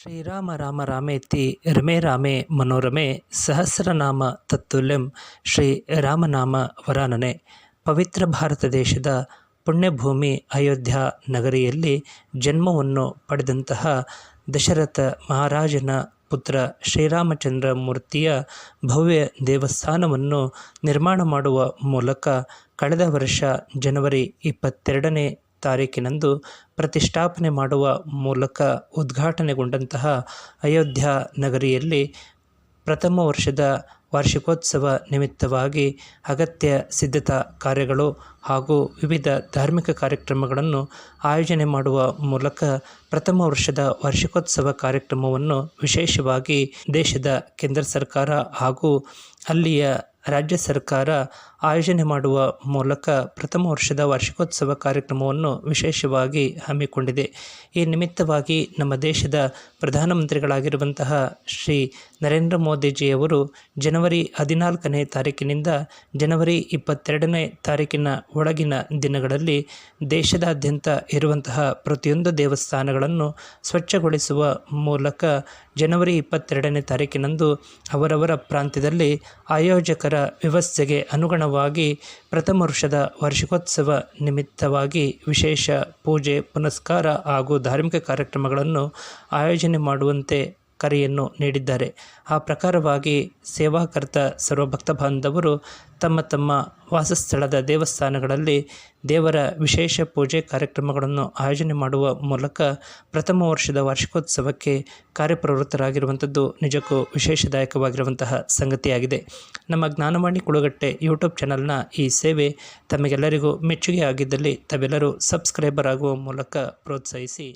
ಶ್ರೀರಾಮ ರಾಮ ರಾಮೇತಿ ರಮೇ ರಾಮೇ ಮನೋರಮೆ ಸಹಸ್ರನಾಮ ತತ್ತುಲ್ಯಂ ಶ್ರೀ ರಾಮನಾಮ ವರಾನನೆ. ಪವಿತ್ರ ಭಾರತ ದೇಶದ ಪುಣ್ಯಭೂಮಿ ಅಯೋಧ್ಯ ನಗರಿಯಲ್ಲಿ ಜನ್ಮವನ್ನು ಪಡೆದಂತಹ ದಶರಥ ಮಹಾರಾಜನ ಪುತ್ರ ಶ್ರೀರಾಮಚಂದ್ರ ಮೂರ್ತಿಯ ಭವ್ಯ ದೇವಸ್ಥಾನವನ್ನು ನಿರ್ಮಾಣ ಮಾಡುವ ಮೂಲಕ ಕಳೆದ ವರ್ಷ ಜನವರಿ 22ನೇ ತಾರೀಕಿನಂದು ಪ್ರತಿಷ್ಠಾಪನೆ ಮಾಡುವ ಮೂಲಕ ಉದ್ಘಾಟನೆಗೊಂಡಂತಹ ಅಯೋಧ್ಯ ನಗರಿಯಲ್ಲಿ ಪ್ರಥಮ ವರ್ಷದ ವಾರ್ಷಿಕೋತ್ಸವ ನಿಮಿತ್ತವಾಗಿ ಅಗತ್ಯ ಸಿದ್ಧತಾ ಕಾರ್ಯಗಳು ಹಾಗೂ ವಿವಿಧ ಧಾರ್ಮಿಕ ಕಾರ್ಯಕ್ರಮಗಳನ್ನು ಆಯೋಜನೆ ಮಾಡುವ ಮೂಲಕ ಪ್ರಥಮ ವರ್ಷದ ವಾರ್ಷಿಕೋತ್ಸವ ಕಾರ್ಯಕ್ರಮವನ್ನು ವಿಶೇಷವಾಗಿ ದೇಶದ ಕೇಂದ್ರ ಸರ್ಕಾರ ಹಾಗೂ ಅಲ್ಲಿಯ ರಾಜ್ಯ ಸರ್ಕಾರ ಆಯೋಜನೆ ಮಾಡುವ ಮೂಲಕ ಪ್ರಥಮ ವರ್ಷದ ವಾರ್ಷಿಕೋತ್ಸವ ಕಾರ್ಯಕ್ರಮವನ್ನು ವಿಶೇಷವಾಗಿ ಹಮ್ಮಿಕೊಂಡಿದೆ. ಈ ನಿಮಿತ್ತವಾಗಿ ನಮ್ಮ ದೇಶದ ಪ್ರಧಾನಮಂತ್ರಿಗಳಾಗಿರುವಂತಹ ಶ್ರೀ ನರೇಂದ್ರ ಮೋದಿಜಿಯವರು ಜನವರಿ 14ನೇ ತಾರೀಕಿನಿಂದ ಜನವರಿ 22ನೇ ತಾರೀಕಿನ ಒಳಗಿನ ದಿನಗಳಲ್ಲಿ ದೇಶದಾದ್ಯಂತ ಇರುವಂತಹ ಪ್ರತಿಯೊಂದು ದೇವಸ್ಥಾನಗಳನ್ನು ಸ್ವಚ್ಛಗೊಳಿಸುವ ಮೂಲಕ ಜನವರಿ 22ನೇ ತಾರೀಕಿನಂದು ಅವರವರ ಪ್ರಾಂತ್ಯದಲ್ಲಿ ಆಯೋಜಕರ ವ್ಯವಸ್ಥೆಗೆ ಅನುಗುಣವಾಗಿ ಪ್ರಥಮ ವರ್ಷದ ವಾರ್ಷಿಕೋತ್ಸವ ನಿಮಿತ್ತವಾಗಿ ವಿಶೇಷ ಪೂಜೆ ಪುನಸ್ಕಾರ ಹಾಗೂ ಧಾರ್ಮಿಕ ಕಾರ್ಯಕ್ರಮಗಳನ್ನು ಆಯೋಜನೆ ಮಾಡುವಂತೆ ಕರೆಯನ್ನು ನೀಡಿದ್ದಾರೆ. ಆ ಪ್ರಕಾರವಾಗಿ ಸೇವಾಕರ್ತ ಸರ್ವ ಭಕ್ತ ಬಾಂಧವರು ತಮ್ಮ ತಮ್ಮ ವಾಸಸ್ಥಳದ ದೇವಸ್ಥಾನಗಳಲ್ಲಿ ದೇವರ ವಿಶೇಷ ಪೂಜೆ ಕಾರ್ಯಕ್ರಮಗಳನ್ನು ಆಯೋಜನೆ ಮಾಡುವ ಮೂಲಕ ಪ್ರಥಮ ವರ್ಷದ ವಾರ್ಷಿಕೋತ್ಸವಕ್ಕೆ ಕಾರ್ಯಪ್ರವೃತ್ತರಾಗಿರುವಂಥದ್ದು ನಿಜಕ್ಕೂ ವಿಶೇಷದಾಯಕವಾಗಿರುವಂತಹ ಸಂಗತಿಯಾಗಿದೆ. ನಮ್ಮ ಜ್ಞಾನವಾಣಿ ಕುಳುಗಟ್ಟೆ ಯೂಟ್ಯೂಬ್ ಚಾನಲ್ನ ಈ ಸೇವೆ ತಮಗೆಲ್ಲರಿಗೂ ಮೆಚ್ಚುಗೆ ಆಗಿದ್ದಲ್ಲಿ ತಾವೆಲ್ಲರೂ ಸಬ್ಸ್ಕ್ರೈಬರ್ ಆಗುವ ಮೂಲಕ ಪ್ರೋತ್ಸಾಹಿಸಿ.